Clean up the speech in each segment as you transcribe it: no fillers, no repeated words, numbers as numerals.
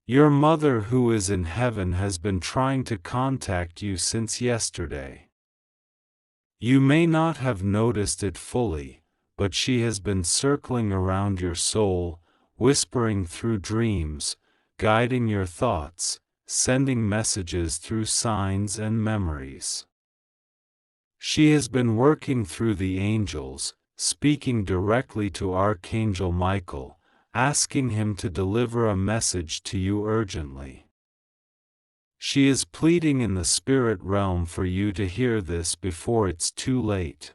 Your mother who is in heaven has been trying to contact you since yesterday. You may not have noticed it fully, but she has been circling around your soul, whispering through dreams, guiding your thoughts, sending messages through signs and memories. She has been working through the angels, speaking directly to Archangel Michael, asking him to deliver a message to you urgently. She is pleading in the spirit realm for you to hear this before it's too late.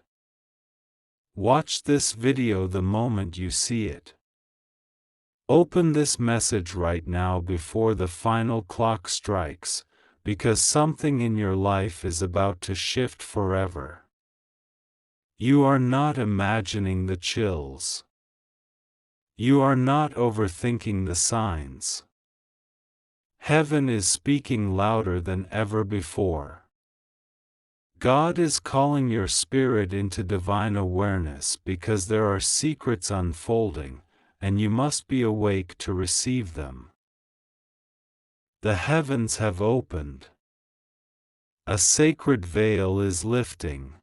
Watch this video the moment you see it. Open this message right now before the final clock strikes, because something in your life is about to shift forever. You are not imagining the chills. You are not overthinking the signs. Heaven is speaking louder than ever before. God is calling your spirit into divine awareness because there are secrets unfolding, and you must be awake to receive them. The heavens have opened. A sacred veil is lifting.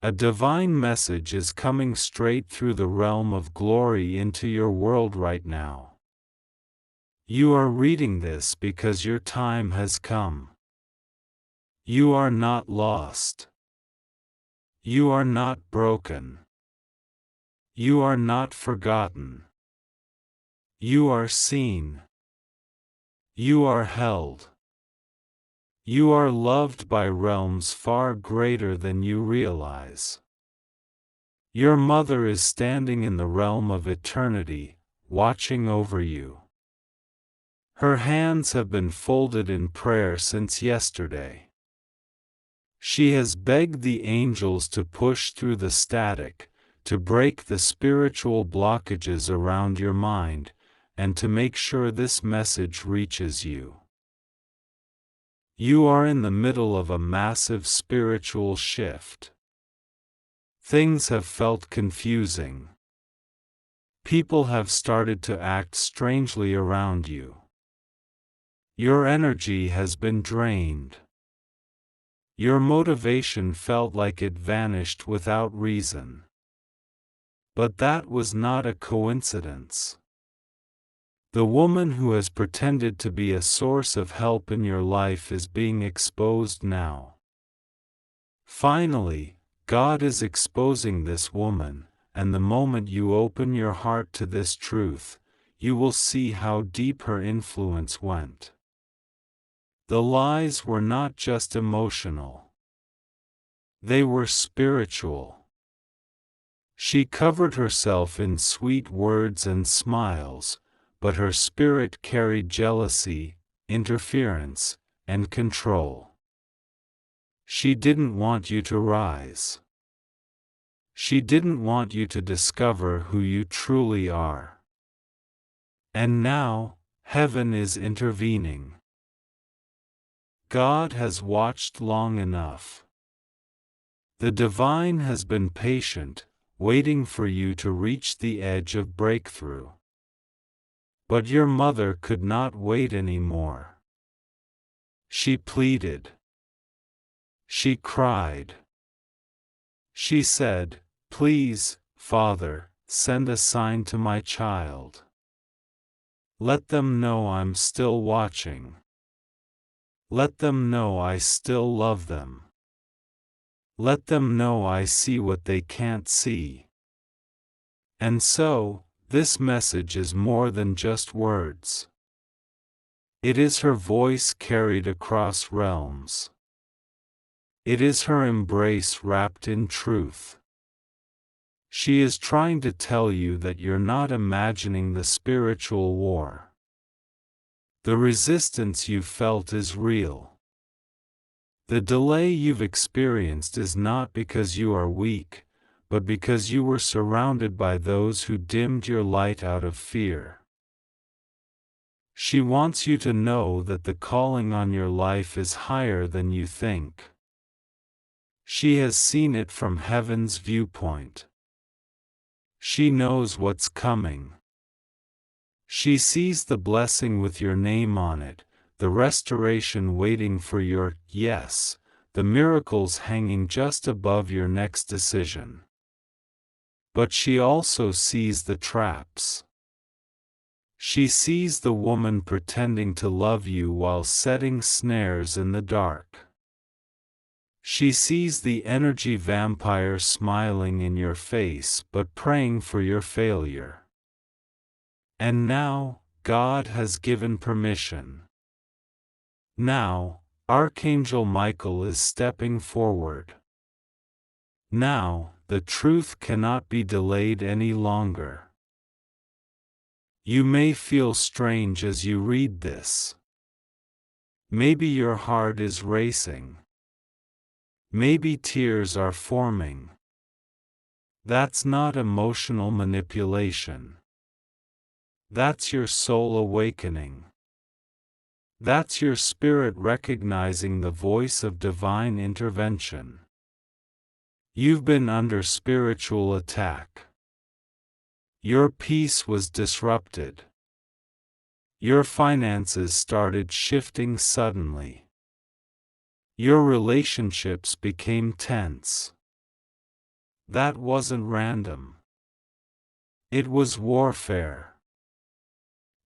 A divine message is coming straight through the realm of glory into your world right now. You are reading this because your time has come. You are not lost. You are not broken. You are not forgotten. You are seen. You are held. You are loved by realms far greater than you realize. Your mother is standing in the realm of eternity, watching over you. Her hands have been folded in prayer since yesterday. She has begged the angels to push through the static, to break the spiritual blockages around your mind, and to make sure this message reaches you. You are in the middle of a massive spiritual shift. Things have felt confusing. People have started to act strangely around you. Your energy has been drained. Your motivation felt like it vanished without reason. But that was not a coincidence. The woman who has pretended to be a source of help in your life is being exposed now. Finally, God is exposing this woman, and the moment you open your heart to this truth, you will see how deep her influence went. The lies were not just emotional. They were spiritual. She covered herself in sweet words and smiles, but her spirit carried jealousy, interference, and control. She didn't want you to rise. She didn't want you to discover who you truly are. And now, heaven is intervening. God has watched long enough. The divine has been patient, waiting for you to reach the edge of breakthrough. But your mother could not wait anymore. She pleaded. She cried. She said, "Please, Father, send a sign to my child. Let them know I'm still watching. Let them know I still love them. Let them know I see what they can't see." And so, this message is more than just words. It is her voice carried across realms. It is her embrace wrapped in truth. She is trying to tell you that you're not imagining the spiritual war. The resistance you felt is real. The delay you've experienced is not because you are weak, but because you were surrounded by those who dimmed your light out of fear. She wants you to know that the calling on your life is higher than you think. She has seen it from heaven's viewpoint. She knows what's coming. She sees the blessing with your name on it, the restoration waiting for your yes, the miracles hanging just above your next decision. But she also sees the traps. She sees the woman pretending to love you while setting snares in the dark. She sees the energy vampire smiling in your face but praying for your failure. And now, God has given permission. Now, Archangel Michael is stepping forward. Now, the truth cannot be delayed any longer. You may feel strange as you read this. Maybe your heart is racing. Maybe tears are forming. That's not emotional manipulation. That's your soul awakening. That's your spirit recognizing the voice of divine intervention. You've been under spiritual attack. Your peace was disrupted. Your finances started shifting suddenly. Your relationships became tense. That wasn't random. It was warfare.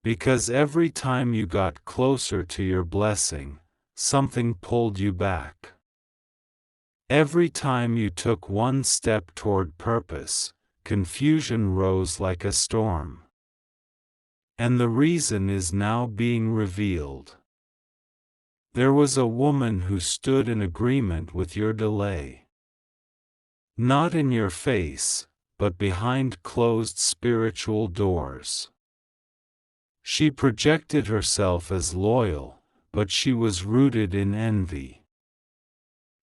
Because every time you got closer to your blessing, something pulled you back. Every time you took one step toward purpose, confusion rose like a storm. And the reason is now being revealed. There was a woman who stood in agreement with your delay. Not in your face, but behind closed spiritual doors. She projected herself as loyal, but she was rooted in envy.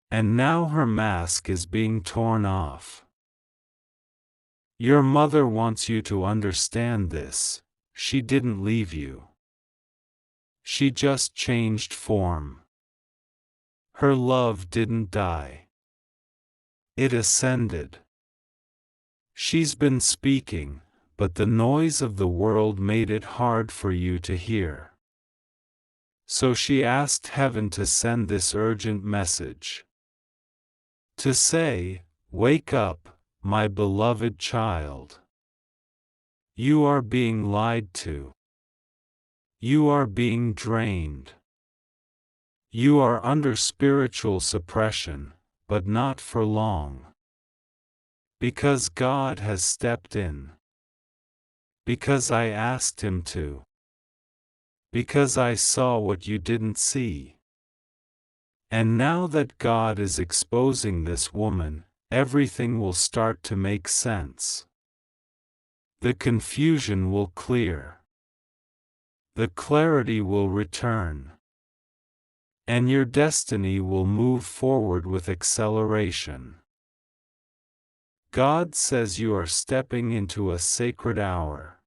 And now her mask is being torn off. Your mother wants you to understand this. She didn't leave you. She just changed form. Her love didn't die. It ascended. She's been speaking, but the noise of the world made it hard for you to hear. So she asked heaven to send this urgent message. To say, wake up, my beloved child. You are being lied to. You are being drained. You are under spiritual suppression, but not for long. Because God has stepped in. Because I asked Him to. Because I saw what you didn't see. And now that God is exposing this woman, everything will start to make sense. The confusion will clear. The clarity will return. And your destiny will move forward with acceleration. God says you are stepping into a sacred hour.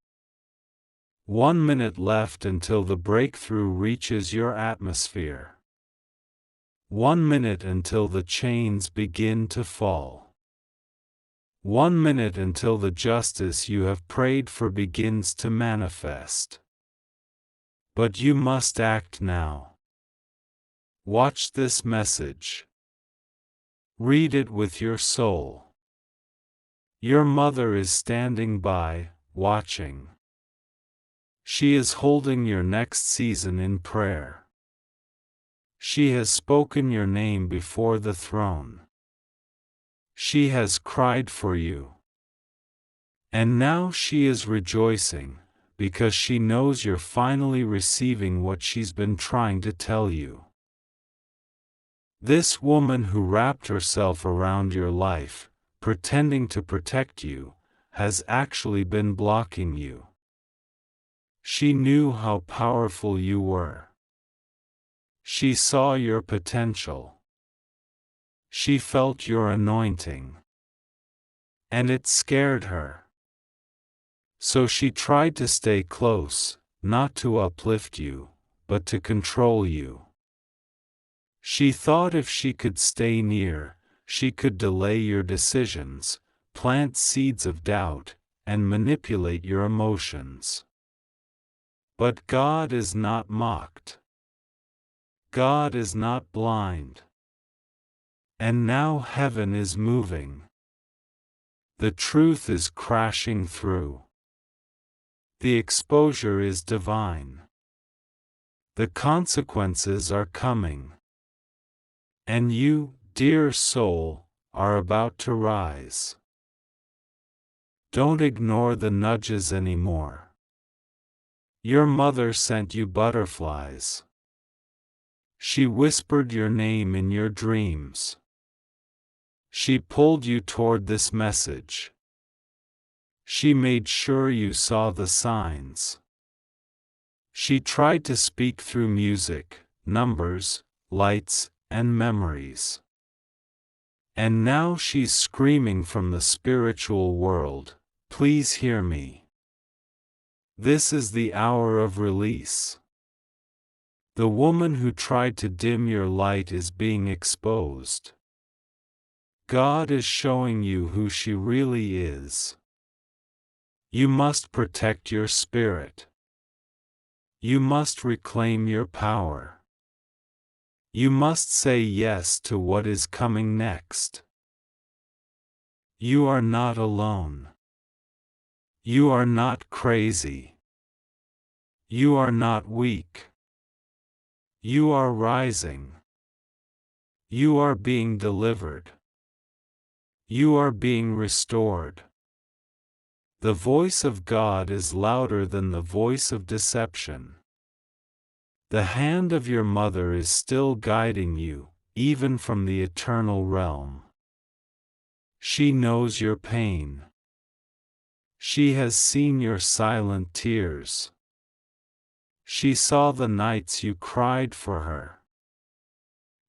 1 minute left until the breakthrough reaches your atmosphere. 1 minute until the chains begin to fall. 1 minute until the justice you have prayed for begins to manifest. But you must act now. Watch this message. Read it with your soul. Your mother is standing by, watching. She is holding your next season in prayer. She has spoken your name before the throne. She has cried for you. And now she is rejoicing, because she knows you're finally receiving what she's been trying to tell you. This woman who wrapped herself around your life, pretending to protect you, has actually been blocking you. She knew how powerful you were. She saw your potential. She felt your anointing. And it scared her. So she tried to stay close, not to uplift you, but to control you. She thought if she could stay near, she could delay your decisions, plant seeds of doubt, and manipulate your emotions. But God is not mocked. God is not blind. And now heaven is moving. The truth is crashing through. The exposure is divine. The consequences are coming. And you, dear soul, are about to rise. Don't ignore the nudges anymore. Your mother sent you butterflies. She whispered your name in your dreams. She pulled you toward this message. She made sure you saw the signs. She tried to speak through music, numbers, lights, and memories. And now she's screaming from the spiritual world, "Please hear me." This is the hour of release. The woman who tried to dim your light is being exposed. God is showing you who she really is. You must protect your spirit. You must reclaim your power. You must say yes to what is coming next. You are not alone. You are not crazy. You are not weak. You are rising. You are being delivered. You are being restored. The voice of God is louder than the voice of deception. The hand of your mother is still guiding you, even from the eternal realm. She knows your pain. She has seen your silent tears. She saw the nights you cried for her.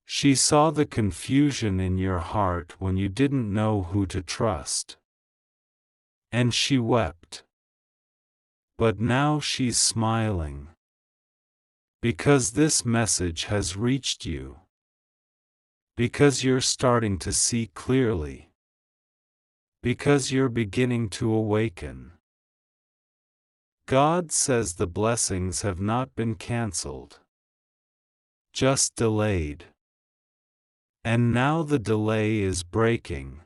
She saw the confusion in your heart when you didn't know who to trust. And she wept. But now she's smiling. Because this message has reached you. Because you're starting to see clearly. Because you're beginning to awaken. God says the blessings have not been canceled. Just delayed. And now the delay is breaking.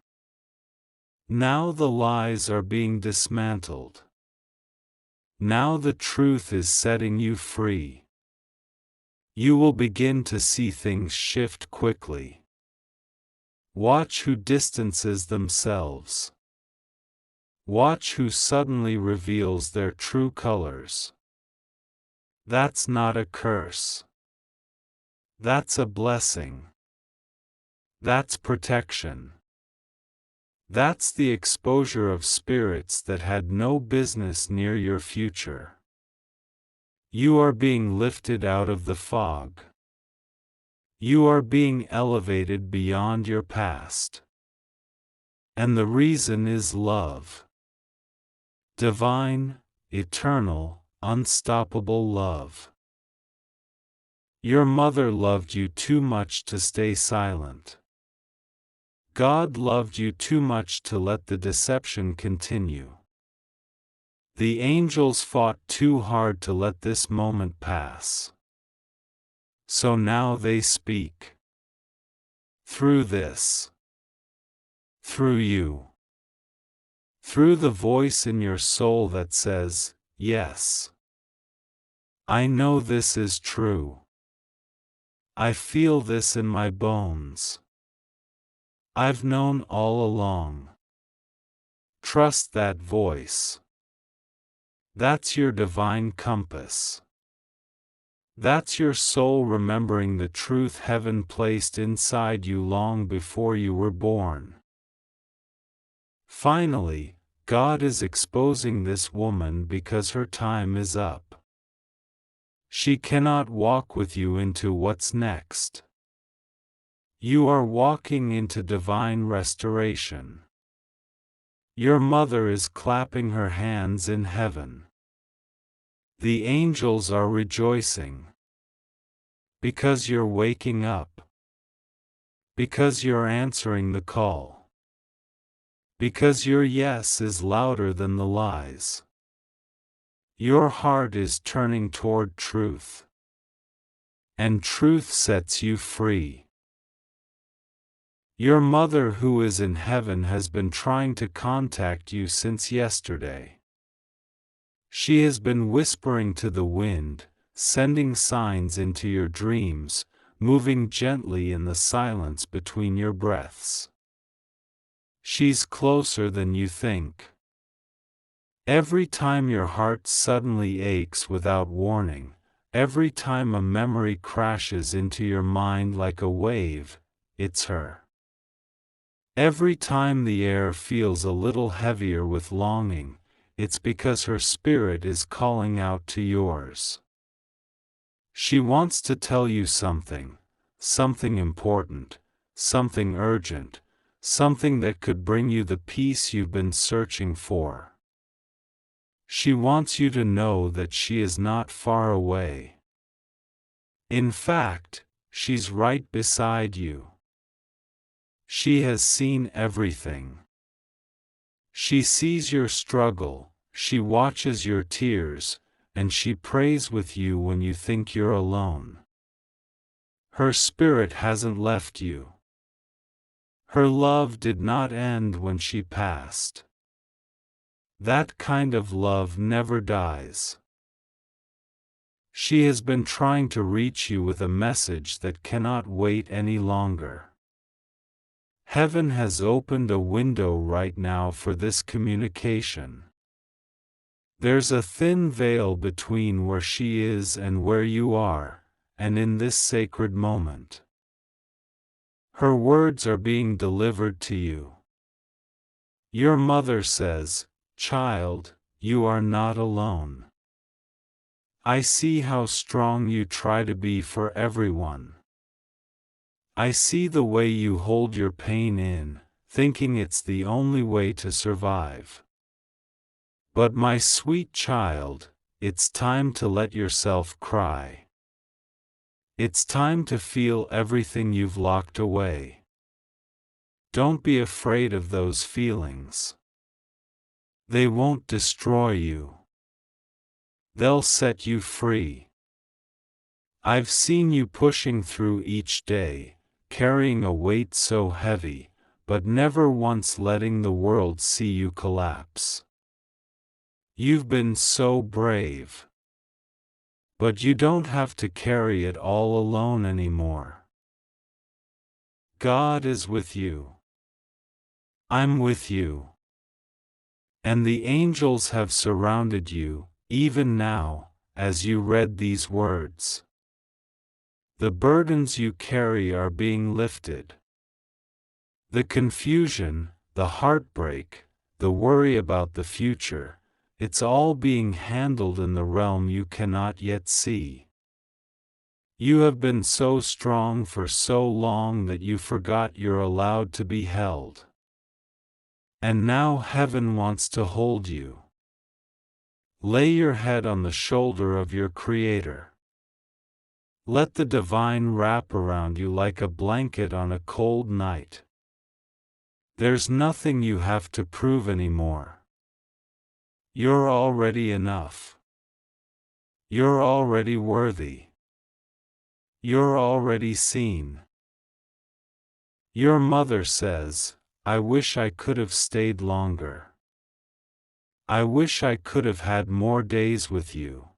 Now the lies are being dismantled. Now the truth is setting you free. You will begin to see things shift quickly. Watch who distances themselves. Watch who suddenly reveals their true colors. That's not a curse. That's a blessing. That's protection. That's the exposure of spirits that had no business near your future. You are being lifted out of the fog. You are being elevated beyond your past. And the reason is love. Divine, eternal, unstoppable love. Your mother loved you too much to stay silent. God loved you too much to let the deception continue. The angels fought too hard to let this moment pass. So now they speak. Through this. Through you. Through the voice in your soul that says, yes. I know this is true. I feel this in my bones. I've known all along. Trust that voice. That's your divine compass. That's your soul remembering the truth heaven placed inside you long before you were born. Finally, God is exposing this woman because her time is up. She cannot walk with you into what's next. You are walking into divine restoration. Your mother is clapping her hands in heaven. The angels are rejoicing. Because you're waking up. Because you're answering the call. Because your yes is louder than the lies. Your heart is turning toward truth. And truth sets you free. Your mother who is in heaven has been trying to contact you since yesterday. She has been whispering to the wind, sending signs into your dreams, moving gently in the silence between your breaths. She's closer than you think. Every time your heart suddenly aches without warning, every time a memory crashes into your mind like a wave, it's her. Every time the air feels a little heavier with longing, it's because her spirit is calling out to yours. She wants to tell you something, something important, something urgent, something that could bring you the peace you've been searching for. She wants you to know that she is not far away. In fact, she's right beside you. She has seen everything. She sees your struggle, she watches your tears, and she prays with you when you think you're alone. Her spirit hasn't left you. Her love did not end when she passed. That kind of love never dies. She has been trying to reach you with a message that cannot wait any longer. Heaven has opened a window right now for this communication. There's a thin veil between where she is and where you are, and in this sacred moment, her words are being delivered to you. Your mother says, "Child, you are not alone. I see how strong you try to be for everyone. I see the way you hold your pain in, thinking it's the only way to survive. But my sweet child, it's time to let yourself cry. It's time to feel everything you've locked away. Don't be afraid of those feelings. They won't destroy you. They'll set you free. I've seen you pushing through each day, carrying a weight so heavy, but never once letting the world see you collapse. You've been so brave. But you don't have to carry it all alone anymore. God is with you. I'm with you. And the angels have surrounded you, even now, as you read these words. The burdens you carry are being lifted. The confusion, the heartbreak, the worry about the future, it's all being handled in the realm you cannot yet see. You have been so strong for so long that you forgot you're allowed to be held. And now heaven wants to hold you. Lay your head on the shoulder of your Creator. Let the divine wrap around you like a blanket on a cold night. There's nothing you have to prove anymore. You're already enough. You're already worthy. You're already seen. Your mother says, "I wish I could have stayed longer. I wish I could have had more days with you.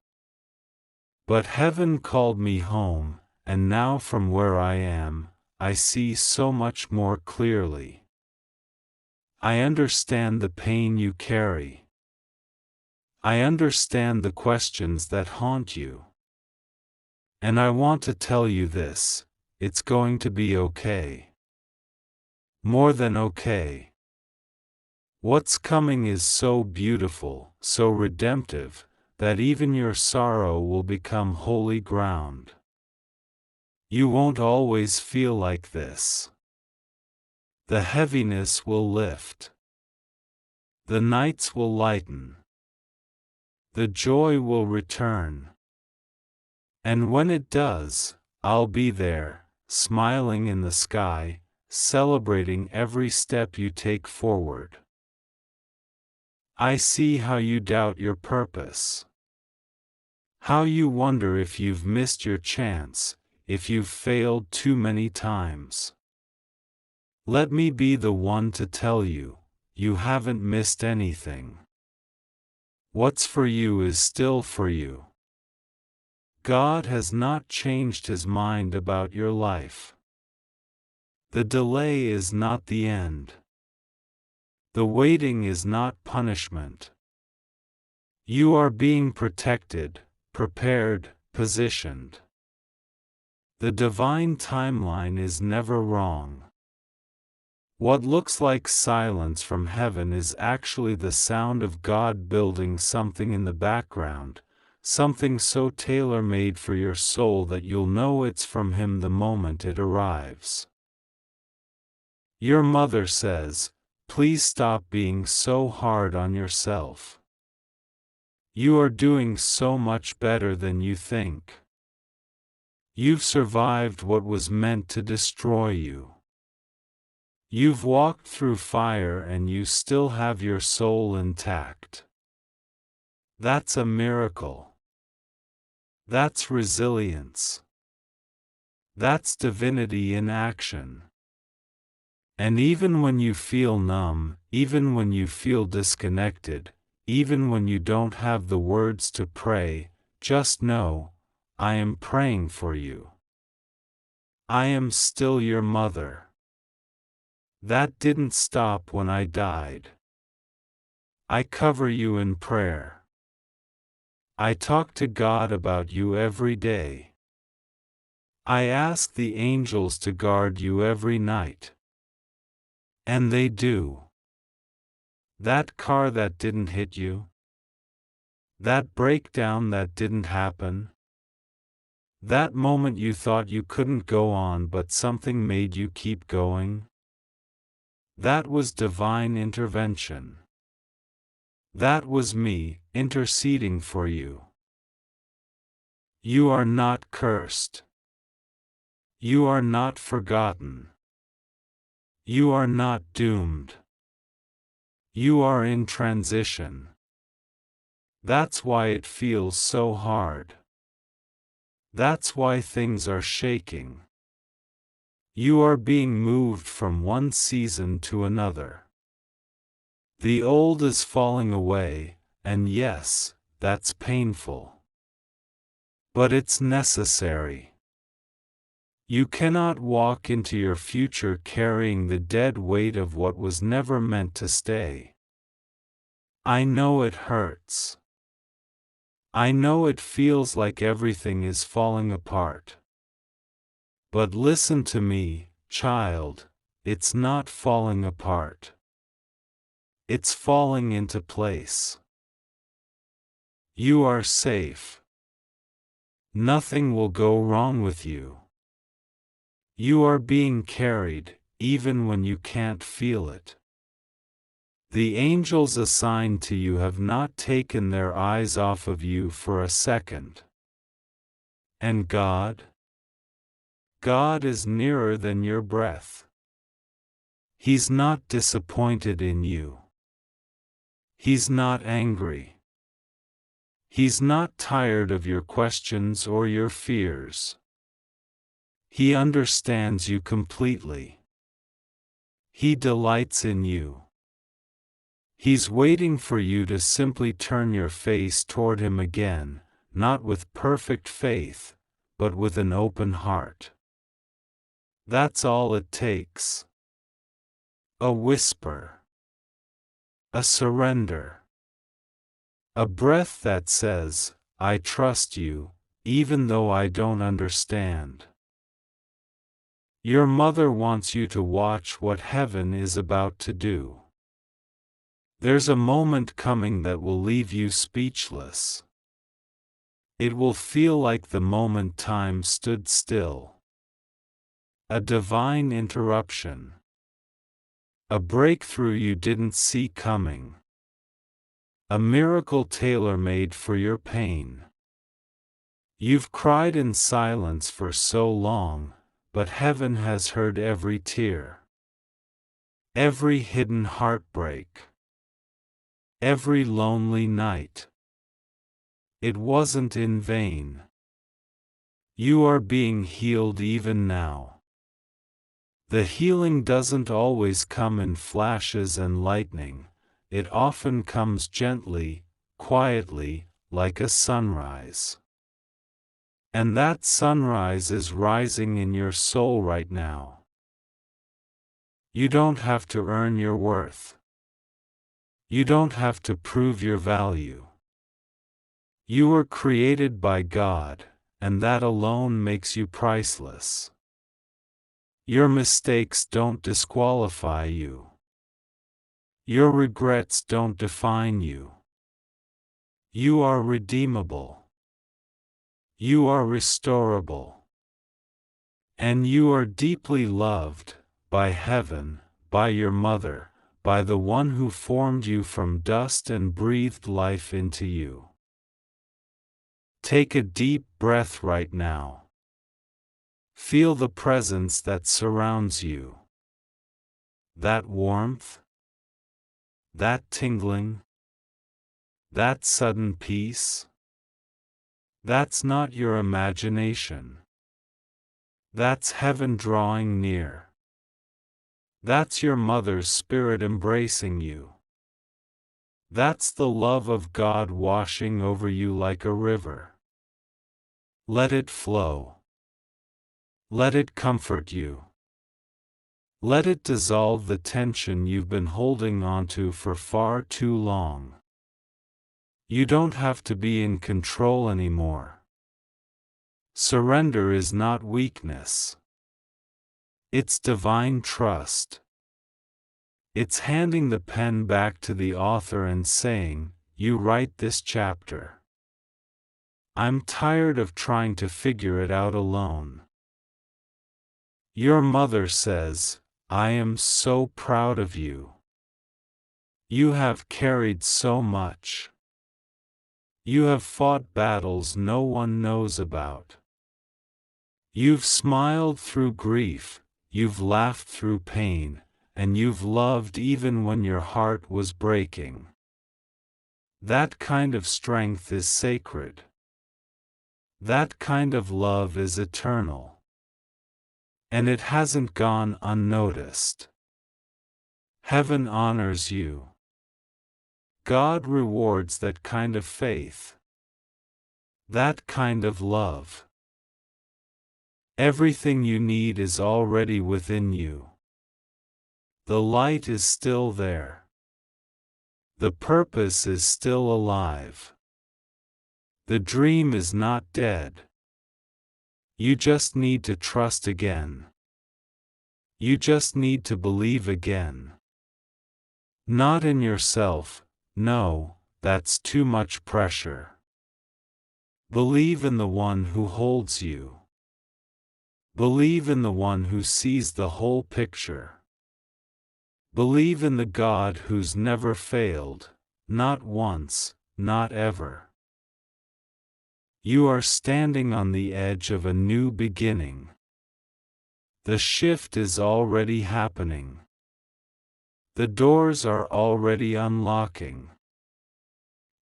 But heaven called me home, and now from where I am, I see so much more clearly. I understand the pain you carry. I understand the questions that haunt you. And I want to tell you this, it's going to be okay. More than okay. What's coming is so beautiful, so redemptive, that even your sorrow will become holy ground. You won't always feel like this. The heaviness will lift. The nights will lighten. The joy will return. And when it does, I'll be there, smiling in the sky, celebrating every step you take forward. I see how you doubt your purpose. How you wonder if you've missed your chance, if you've failed too many times. Let me be the one to tell you, you haven't missed anything. What's for you is still for you. God has not changed His mind about your life. The delay is not the end. The waiting is not punishment. You are being protected, prepared, positioned. The divine timeline is never wrong. What looks like silence from heaven is actually the sound of God building something in the background, something so tailor-made for your soul that you'll know it's from Him the moment it arrives. Your mother says, "Please stop being so hard on yourself. You are doing so much better than you think. You've survived what was meant to destroy you. You've walked through fire and you still have your soul intact. That's a miracle. That's resilience. That's divinity in action. And even when you feel numb, even when you feel disconnected, even when you don't have the words to pray, just know, I am praying for you. I am still your mother. That didn't stop when I died. I cover you in prayer. I talk to God about you every day. I ask the angels to guard you every night. And they do. That car that didn't hit you? That breakdown that didn't happen? That moment you thought you couldn't go on but something made you keep going? That was divine intervention. That was me, interceding for you. You are not cursed. You are not forgotten. You are not doomed. You are in transition. That's why it feels so hard. That's why things are shaking. You are being moved from one season to another. The old is falling away, and yes, that's painful. But it's necessary. You cannot walk into your future carrying the dead weight of what was never meant to stay. I know it hurts. I know it feels like everything is falling apart. But listen to me, child, it's not falling apart. It's falling into place. You are safe. Nothing will go wrong with you. You are being carried, even when you can't feel it. The angels assigned to you have not taken their eyes off of you for a second. And God? God is nearer than your breath. He's not disappointed in you. He's not angry. He's not tired of your questions or your fears. He understands you completely. He delights in you. He's waiting for you to simply turn your face toward Him again, not with perfect faith, but with an open heart. That's all it takes. A whisper. A surrender. A breath that says, I trust you, even though I don't understand. Your mother wants you to watch what heaven is about to do. There's a moment coming that will leave you speechless. It will feel like the moment time stood still. A divine interruption. A breakthrough you didn't see coming. A miracle tailor-made for your pain. You've cried in silence for so long, but heaven has heard every tear. Every hidden heartbreak. Every lonely night. It wasn't in vain. You are being healed even now. The healing doesn't always come in flashes and lightning. It often comes gently, quietly, like a sunrise. And that sunrise is rising in your soul right now. You don't have to earn your worth. You don't have to prove your value. You were created by God, and that alone makes you priceless. Your mistakes don't disqualify you. Your regrets don't define you. You are redeemable. You are restorable. And you are deeply loved, by heaven, by your mother, by the one who formed you from dust and breathed life into you. Take a deep breath right now. Feel the presence that surrounds you. That warmth, that tingling, that sudden peace. That's not your imagination. That's heaven drawing near. That's your mother's spirit embracing you. That's the love of God washing over you like a river. Let it flow. Let it comfort you. Let it dissolve the tension you've been holding onto for far too long. You don't have to be in control anymore. Surrender is not weakness. It's divine trust. It's handing the pen back to the author and saying, "You write this chapter. I'm tired of trying to figure it out alone." Your mother says, "I am so proud of you. You have carried so much. You have fought battles no one knows about. You've smiled through grief, you've laughed through pain, and you've loved even when your heart was breaking. That kind of strength is sacred. That kind of love is eternal. And it hasn't gone unnoticed. Heaven honors you. God rewards that kind of faith. That kind of love. Everything you need is already within you. The light is still there. The purpose is still alive. The dream is not dead. You just need to trust again. You just need to believe again. Not in yourself, no, that's too much pressure. Believe in the one who holds you. Believe in the one who sees the whole picture. Believe in the God who's never failed, not once, not ever. You are standing on the edge of a new beginning. The shift is already happening. The doors are already unlocking.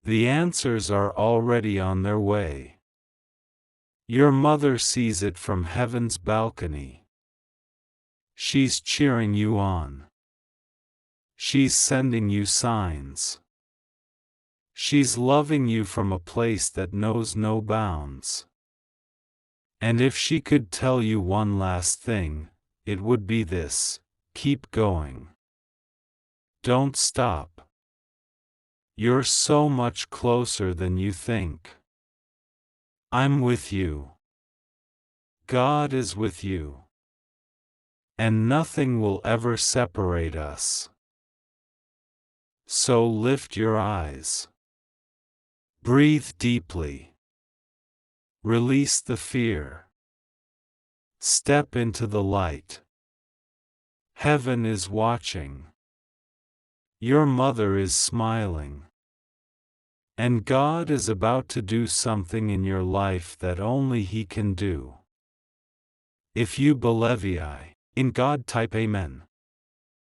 The answers are already on their way. Your mother sees it from heaven's balcony. She's cheering you on. She's sending you signs. She's loving you from a place that knows no bounds. And if she could tell you one last thing, it would be this: keep going. Don't stop. You're so much closer than you think. I'm with you. God is with you. And nothing will ever separate us. So lift your eyes. Breathe deeply. Release the fear. Step into the light. Heaven is watching. Your mother is smiling. And God is about to do something in your life that only He can do. If you believe in God, type Amen.